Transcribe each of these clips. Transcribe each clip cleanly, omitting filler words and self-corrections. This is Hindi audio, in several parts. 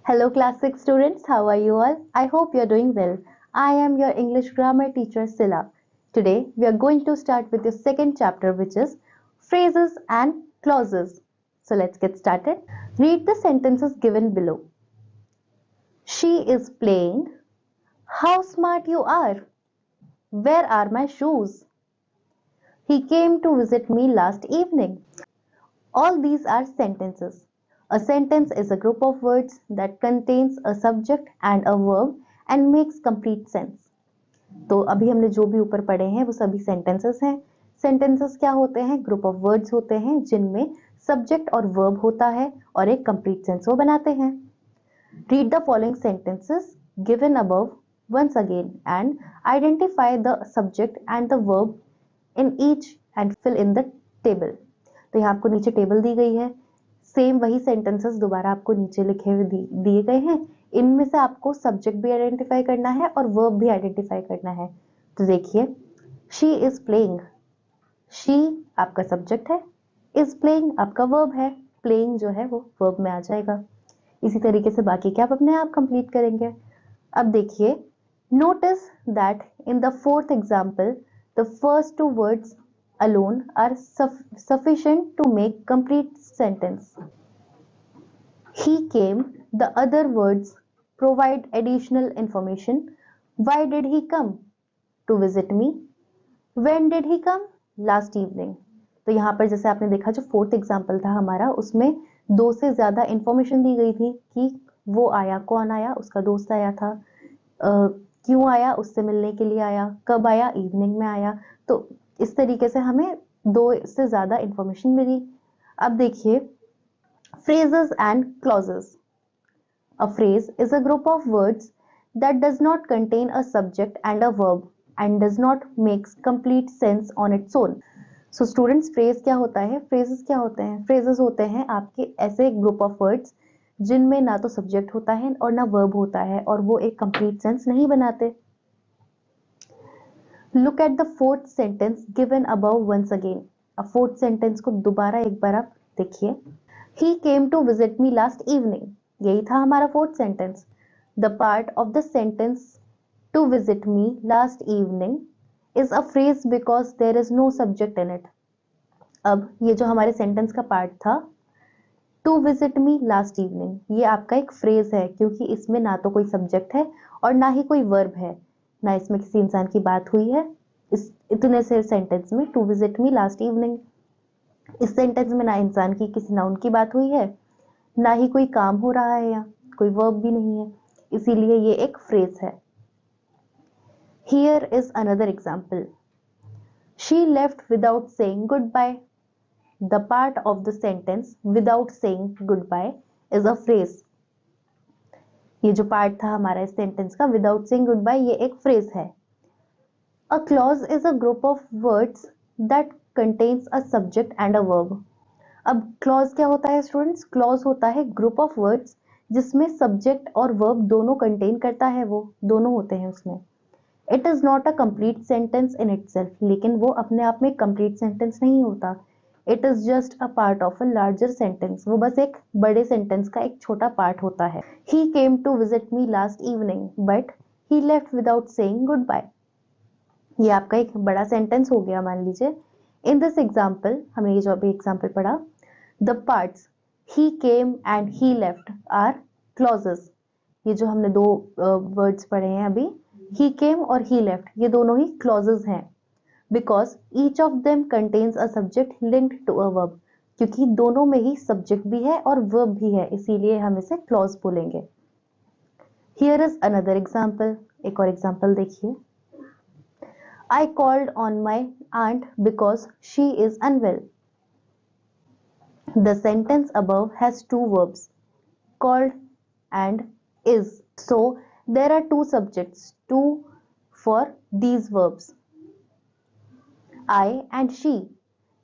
Hello, Class 6 students. How are you all? I hope you're doing well. I am your English grammar teacher, Sila. Today, we are going to start with the second chapter, which is phrases and clauses. So, let's get started. Read the sentences given below. She is playing. How smart you are! Where are my shoes? He came to visit me last evening. All these are sentences. A sentence is a group of words that contains a subject and a verb and makes complete sense. तो अभी हमने जो भी ऊपर पढ़े हैं वो सभी सेंटेंसेस हैं. सेंटेंसेस क्या होते हैं? ग्रुप ऑफ वर्ड्स होते हैं जिनमें सब्जेक्ट और वर्ब होता है और एक कंप्लीट सेंस वो बनाते हैं. Read the following sentences given above once again and identify the subject and the verb in each and fill in the table. तो यहाँ आपको नीचे टेबल दी गई है. सेम वही सेंटेंसेस दोबारा आपको नीचे लिखे हुए दिए गए हैं. इनमें से आपको सब्जेक्ट भी आइडेंटिफाई करना है और वर्ब भी आइडेंटिफाई करना है. तो देखिए, शी इज प्लेइंग. शी आपका सब्जेक्ट है, इज प्लेइंग आपका वर्ब है. प्लेइंग जो है वो वर्ब में आ जाएगा. इसी तरीके से बाकी क्या आप अपने आप कंप्लीट करेंगे. अब देखिए, notice that in the fourth example the first two words alone are sufficient to make complete sentence. He came. The other words provide additional information. Why did he come? To visit me. When did he come? Last evening. तो यहाँ पर जैसे आपने देखा जो फोर्थ एग्जाम्पल था हमारा, उसमें दो से ज्यादा इंफॉर्मेशन दी गई थी कि वो आया, कौन आया, उसका दोस्त आया था, क्यों आया, उससे मिलने के लिए आया, कब आया, इवनिंग में आया. तो इस तरीके से हमें दो से ज्यादा इंफॉर्मेशन मिली. अब देखिए, phrases and clauses. A phrase is a group of words that does not contain a subject and a verb and does not make complete sense on its own. So students, phrase क्या होता है? phrases क्या होते हैं? phrases होते हैं आपके ऐसे group of words जिनमें ना तो subject होता है और ना verb होता है और वो एक complete sense नहीं बनाते. Look at the fourth sentence given above once again. अब fourth sentence को दोबारा एक बार आप देखिए. He came to visit me last evening. यही था हमारा fourth sentence. The part of the sentence to visit me last evening is a phrase because there is no subject in it. अब ये जो हमारे sentence का part था, to visit me last evening, ये आपका एक phrase है क्योंकि इसमें ना तो कोई subject है और ना ही कोई verb है, ना इसमें किसी इंसान की बात हुई है. इस इतने से सेंटेंस में to visit me last evening, इस सेंटेंस में ना इंसान की किसी नाउन की बात हुई है, ना ही कोई काम हो रहा है, या कोई वर्ब भी नहीं है, इसीलिए ये एक फ्रेज है. Here is another example. She left without saying goodbye. The part of the sentence without saying goodbye is a phrase. ये जो पार्ट था हमारा इस सेंटेंस का विदाउट सेइंग गुड बाय, ये एक फ्रेज है. A clause is a group of words that contains a subject and a verb. अब clause क्या होता है स्टूडेंट्स? clause होता है group of words जिसमें subject और verb दोनों contain करता है, वो दोनों होते हैं उसमें. It is not a complete sentence in itself, लेकिन वो अपने आप में complete sentence नहीं होता. It is just a part of a larger sentence. वो बस एक बड़े sentence का एक छोटा part होता है. He came to visit me last evening, but he left without saying goodbye. ये आपका एक बड़ा सेंटेंस हो गया. मान लीजिए इन दिस एग्जाम्पल, हमने ये जो अभी एग्जाम्पल पढ़ा, the parts he came and he left are clauses. ये जो हमने दो वर्ड्स पढ़े हैं अभी, ही केम और ही लेफ्ट, ये दोनों ही क्लॉजेस हैं. Because each of them contains a subject linked to a verb, क्योंकि दोनों में ही सब्जेक्ट भी है और वर्ब भी है, इसीलिए हम इसे क्लॉज बोलेंगे. Here is another example. एक और एग्जाम्पल देखिए. I called on my aunt because she is unwell. The sentence above has two verbs, called and is. So there are two subjects, two for these verbs, I and she.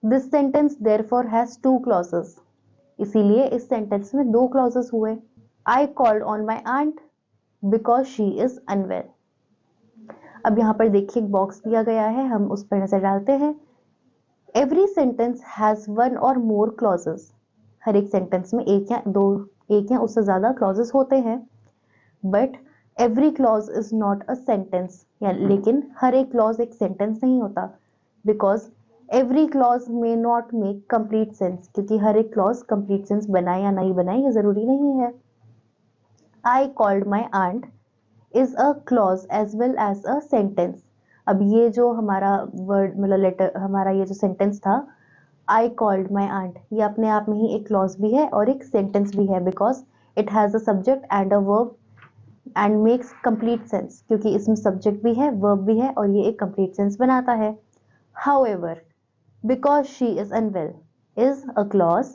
This sentence therefore has two clauses. इसीलिए इस sentence में दो clauses हुए. I called on my aunt because she is unwell. अब यहाँ पर देखिए एक बॉक्स दिया गया है, हम उस पर नजर डालते हैं. एवरी सेंटेंस हैज वन और मोर क्लॉजेस. हर एक सेंटेंस में एक या दो एक या उससे ज्यादा क्लॉजेस होते हैं, but every clause is not a sentence, या लेकिन हर एक क्लॉज एक सेंटेंस नहीं होता, because every clause may not make complete sense, क्योंकि हर एक क्लॉज कंप्लीट सेंस बनाए या नहीं बनाए ये जरूरी नहीं है। I called my aunt is a clause as well as a sentence. अब ये जो हमारा वर्ड मतलब लेटर हमारा ये जो सेंटेंस था, आई कॉल्ड माई आंट, ये अपने आप में ही एक क्लॉज भी है और एक सेंटेंस भी है, because it has a subject and a verb and makes complete sense, क्योंकि इसमें सब्जेक्ट भी है वर्ब भी है और ये एक कंप्लीट सेंस बनाता है। However, because she is unwell is a clause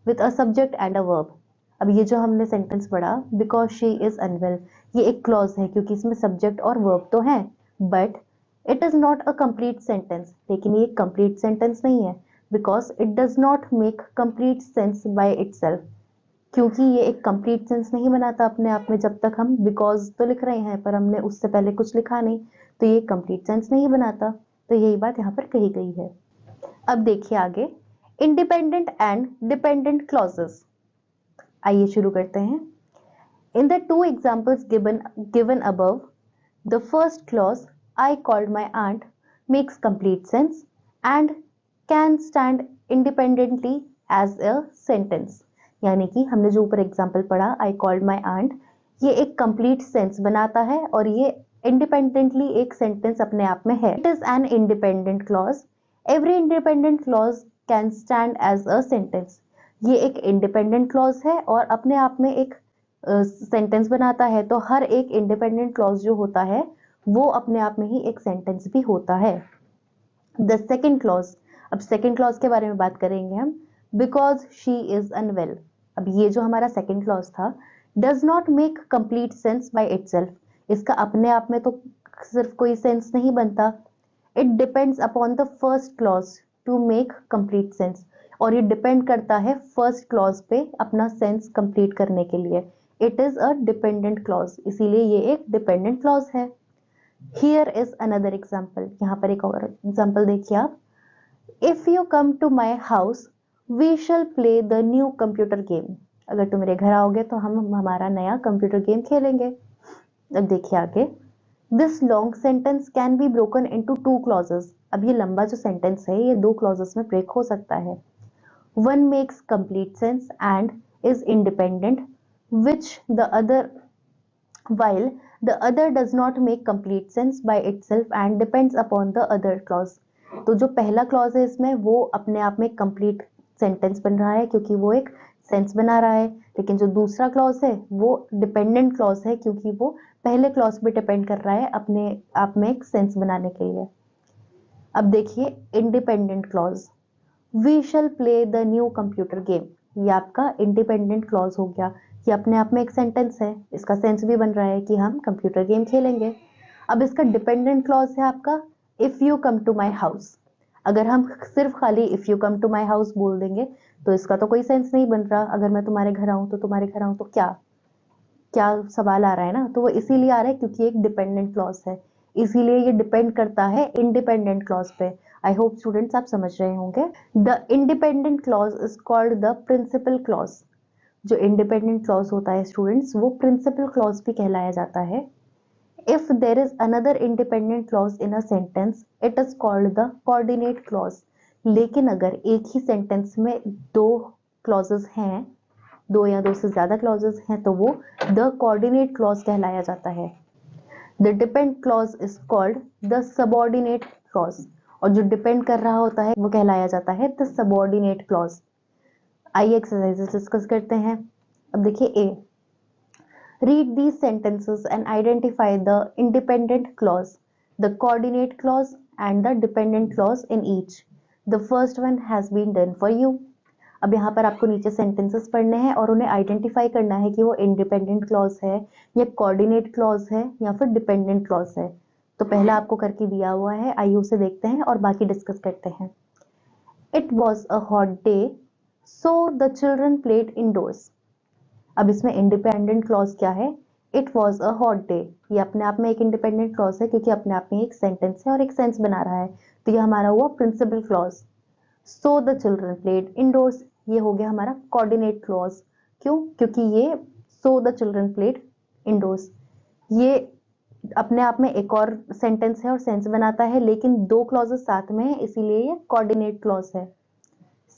with a subject and a verb. अब ये जो हमने सेंटेंस पढ़ा बिकॉज शी इज अनवेल, ये एक क्लॉज है क्योंकि इसमें सब्जेक्ट और वर्ब तो है, but it is not a complete sentence, लेकिन ये कंप्लीट सेंटेंस नहीं है, because it does not make complete sense by itself, क्योंकि ये एक कंप्लीट सेंस नहीं बनाता अपने आप में। जब तक हम बिकॉज तो लिख रहे हैं पर हमने उससे पहले कुछ लिखा नहीं, तो ये कंप्लीट सेंस नहीं बनाता। तो यही बात यहाँ पर कही गई है। अब देखिए आगे, इंडिपेंडेंट एंड डिपेंडेंट क्लॉजेस। आइए शुरू करते हैं। In the two examples given above, the first clause I called my aunt makes complete sense and can stand independently as a sentence. यानी कि हमने जो ऊपर एग्जाम्पल पढ़ा आई कॉल्ड माई आंट, ये एक कंप्लीट सेंस बनाता है और ये इंडिपेंडेंटली एक सेंटेंस अपने आप में है। It is an independent clause, every independent clause can stand as a sentence. ये एक इंडिपेंडेंट क्लॉज है और अपने आप में एक सेंटेंस बनाता है, तो हर एक इंडिपेंडेंट क्लॉज जो होता है वो अपने आप में ही एक सेंटेंस भी होता है। द सेकेंड क्लॉज, अब सेकेंड क्लॉज के बारे में बात करेंगे हम। बिकॉज शी इज अनवेल, अब ये जो हमारा सेकेंड क्लॉज था, does not make complete sense by itself, इसका अपने आप में तो सिर्फ कोई सेंस नहीं बनता। It depends upon the first clause to make complete sense, और ये डिपेंड करता है फर्स्ट क्लॉज पे अपना सेंस कंप्लीट करने के लिए। It is a dependent clause, इसीलिए ये एक डिपेंडेंट क्लॉज है। हियर इज अनदर एग्जाम्पल, यहाँ पर एक और एग्जाम्पल देखिए आप। If you come to my house we shall play the new computer game, अगर तुम मेरे घर आओगे तो हम हमारा नया कंप्यूटर गेम खेलेंगे। अब देखिए आगे, this long sentence can be broken into two clauses. अब ये लंबा जो सेंटेंस है ये दो क्लॉजेस में ब्रेक हो सकता है। One makes complete sense and is independent which the other, while the other does not make complete sense by itself and depends upon the other clause। तो जो पहला क्लॉज है इसमें वो अपने आप में कंप्लीट सेंटेंस बन रहा है क्योंकि वो एक सेंस बना रहा है, लेकिन जो दूसरा क्लॉज है वो डिपेंडेंट क्लॉज है क्योंकि वो पहले क्लॉज पे डिपेंड कर रहा है अपने आप में एक सेंस बनाने के लिए। अब देखिए independent clause, we shall play the new computer game, ये आपका इंडिपेंडेंट क्लॉज हो गया। ये अपने आप में एक सेंटेंस है, इसका सेंस भी बन रहा है कि हम कंप्यूटर गेम खेलेंगे। अब इसका डिपेंडेंट क्लॉज है आपका if you come to my house. अगर हम सिर्फ खाली if you come to my house बोल देंगे तो इसका तो कोई सेंस नहीं बन रहा। अगर मैं तुम्हारे घर आऊं तो तुम्हारे घर आऊं तो क्या क्या सवाल आ रहा है ना, तो वो इसीलिए आ रहा है क्योंकि एक डिपेंडेंट क्लॉज है, इसीलिए ये डिपेंड करता है इंडिपेंडेंट क्लॉज पे। आई होप स्टूडेंट्स आप समझ रहे होंगे। The independent clause is called the principal clause. जो इंडिपेंडेंट क्लॉज होता है स्टूडेंट्स वो प्रिंसिपल क्लॉज भी कहलाया जाता है। If there is another independent clause in a sentence it is called the coordinate clause. लेकिन अगर एक ही सेंटेंस में दो क्लॉजेस हैं, दो या दो से ज्यादा क्लॉजेस हैं, तो वो द कोऑर्डिनेट क्लॉज कहलाया जाता है। The depend clause is called the subordinate clause, और जो डिपेंड कर रहा होता है वो कहलाया जाता है द सबऑर्डिनेट क्लॉज। आइए एक्सरसाइजेस डिस्कस करते हैं। अब देखिए A, read these sentences and identify the independent clause, the coordinate clause and the dependent clause in each. The first one has been done for you. अब यहाँ पर आपको नीचे सेंटेंसेस पढ़ने हैं और उन्हें आइडेंटिफाई करना है कि वो इंडिपेंडेंट क्लॉज है या कोऑर्डिनेट क्लॉज है या फिर डिपेंडेंट क्लॉज है। तो पहला आपको करके दिया हुआ है, आइए उसे देखते हैं और बाकी डिस्कस करते हैं। It was a hot day so the children played indoors. अब इसमें इंडिपेंडेंट क्लॉज क्या है? It was a hot day, ये अपने आप में एक इंडिपेंडेंट क्लॉज है क्योंकि अपने आप में एक सेंटेंस है और एक सेंस बना रहा है, तो ये हमारा हुआ principal clause. So the children played indoors, ये हो गया हमारा कोऑर्डिनेट क्लॉज। क्यों? क्योंकि ये so the children played indoors, ये अपने आप में एक और सेंटेंस है और सेंस बनाता है, लेकिन दो क्लॉजेस साथ में है, इसीलिए ये कोऑर्डिनेट क्लॉज है।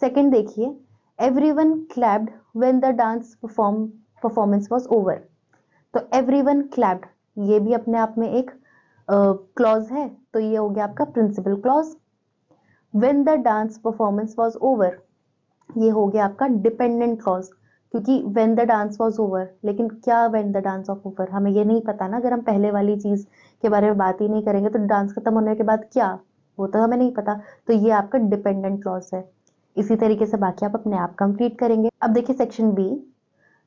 सेकंड देखिए, everyone clapped when the dance performance was over. तो एवरीवन क्लैप्ड, ये भी अपने आप में एक क्लॉज है, तो ये हो गया आपका principal clause. When the dance performance was over, ये हो गया आपका डिपेंडेंट क्लॉज, क्योंकि when the dance was over, लेकिन क्या when the dance of over, हमें ये नहीं पता ना, अगर हम पहले वाली चीज के बारे में बात ही नहीं करेंगे तो डांस खत्म होने के बाद क्या, वो तो हमें नहीं पता, तो ये आपका डिपेंडेंट क्लॉज है। इसी तरीके से बाकी आप अपने आप कंप्लीट करेंगे। अब देखिए section B,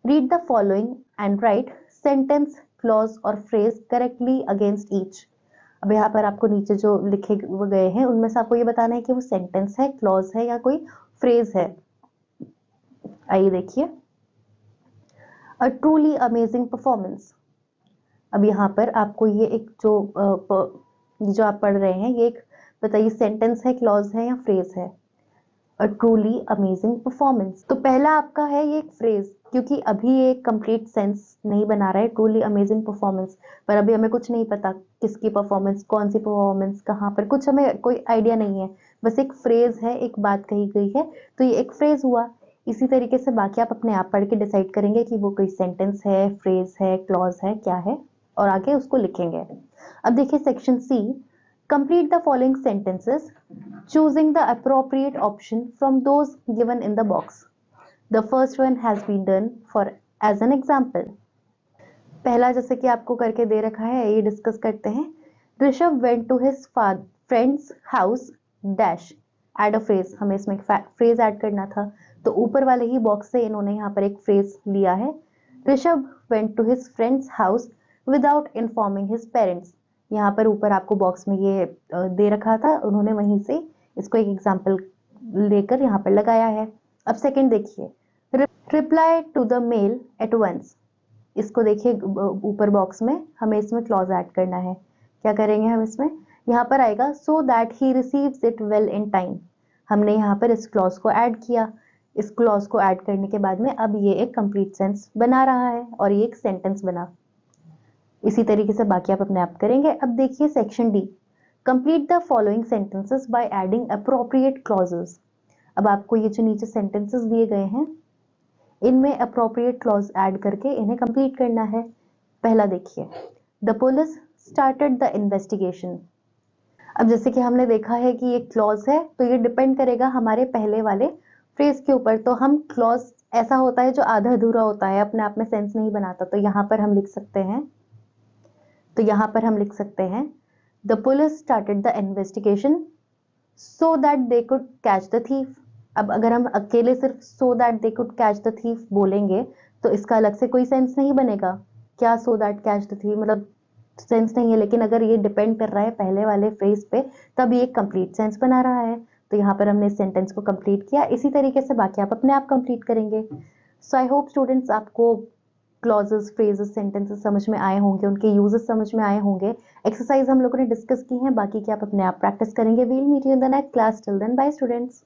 read the following and write sentence, clause और फ्रेज करेक्टली अगेंस्ट ईच। अब यहाँ पर आपको नीचे जो लिखे गए हैं उनमें से आपको ये बताना है कि वो सेंटेंस है, क्लॉज है या कोई फ्रेज है। आइए देखिए, अ ट्रूली अमेजिंग परफॉर्मेंस। अब यहाँ पर आपको ये एक जो आप पढ़ रहे हैं, ये एक बताइए सेंटेंस है, क्लॉज है या फ्रेज है? अ ट्रूली अमेजिंग परफॉर्मेंस, तो पहला आपका है ये एक फ्रेज, क्योंकि अभी ये कंप्लीट सेंस नहीं बना रहा है ट्रूली अमेजिंग परफॉर्मेंस, पर अभी हमें कुछ नहीं पता किसकी परफॉर्मेंस, कौन सी परफॉर्मेंस, कहाँ पर, कुछ हमें कोई आइडिया नहीं है, बस एक फ्रेज है, एक बात कही गई है, तो ये एक फ्रेज हुआ। इसी तरीके से बाकी आप अपने आप पढ़ के डिसाइड करेंगे कि वो कोई सेंटेंस है, फ्रेज है, क्लॉज है, क्या है, और आगे उसको लिखेंगे। अब देखिए section C, complete the following sentences choosing the appropriate option from those given in the box. The first one has been done for as an example. पहला जैसे कि आपको करके दे रखा है, ये डिस्कस करते हैं। Rishabh went to his friend's house dash, add a phrase, हमें इसमें फ्रेज ऐड करना था, तो ऊपर वाले ही बॉक्स से इन्होंने यहाँ पर एक फ्रेज लिया है। Rishabh went to his friend's house without informing his parents। यहाँ पर ऊपर आपको बॉक्स में ये दे रखा था, उन्होंने वहीं से इसको एक एग्जाम्पल लेकर यहाँ पर लगाया है। अब सेकंड देखिए, reply to the mail at once. इसको देखिए ऊपर बॉक्स में, हमें इसमें क्लॉज ऐड करना है। क्या करेंगे हम इसमें, यहाँ पर आएगा so that he receives it well in time. हमने यहाँ पर इस क्लॉज को ऐड किया, इस क्लॉज को ऐड करने के बाद में अब ये एक कंप्लीट सेंस बना रहा है और ये एक सेंटेंस बना। इसी तरीके से बाकी आप अपने आप करेंगे। अब देखिए section D, complete the following sentences by adding appropriate clauses. अब आपको ये जो नीचे सेंटेंसेस दिए गए हैं, इनमें अप्रोप्रिएट क्लॉज ऐड करके इन्हें कंप्लीट करना है। पहला देखिए, the police started the investigation. अब जैसे कि हमने देखा है कि ये क्लॉज है, तो ये डिपेंड करेगा हमारे पहले वाले फ्रेज के ऊपर, तो हम क्लॉज ऐसा होता है जो आधा अधूरा होता है, अपने आप में सेंस नहीं बनाता, तो यहाँ पर हम लिख सकते हैं, the police started the investigation so that they could catch the thief. अब अगर हम अकेले सिर्फ so that they could catch the thief बोलेंगे तो इसका अलग से कोई सेंस नहीं बनेगा। क्या so that catch the thief, मतलब सेंस नहीं है, लेकिन अगर ये डिपेंड कर रहा है पहले वाले फ्रेज पे, तब ये कंप्लीट सेंस बना रहा है। तो यहाँ पर हमने इस सेंटेंस को कंप्लीट किया। इसी तरीके से बाकी आप अपने आप कंप्लीट करेंगे। सो आई होप स्टूडेंट्स आपको क्लॉजेस, फ्रेजेस, सेंटेंसेस समझ में आए होंगे, उनके यूजेस समझ में आए होंगे। एक्सरसाइज हम लोगों ने डिस्कस की है, बाकी की आप अपने आप प्रैक्टिस करेंगे। We'll meet you in the next class, till then bye students.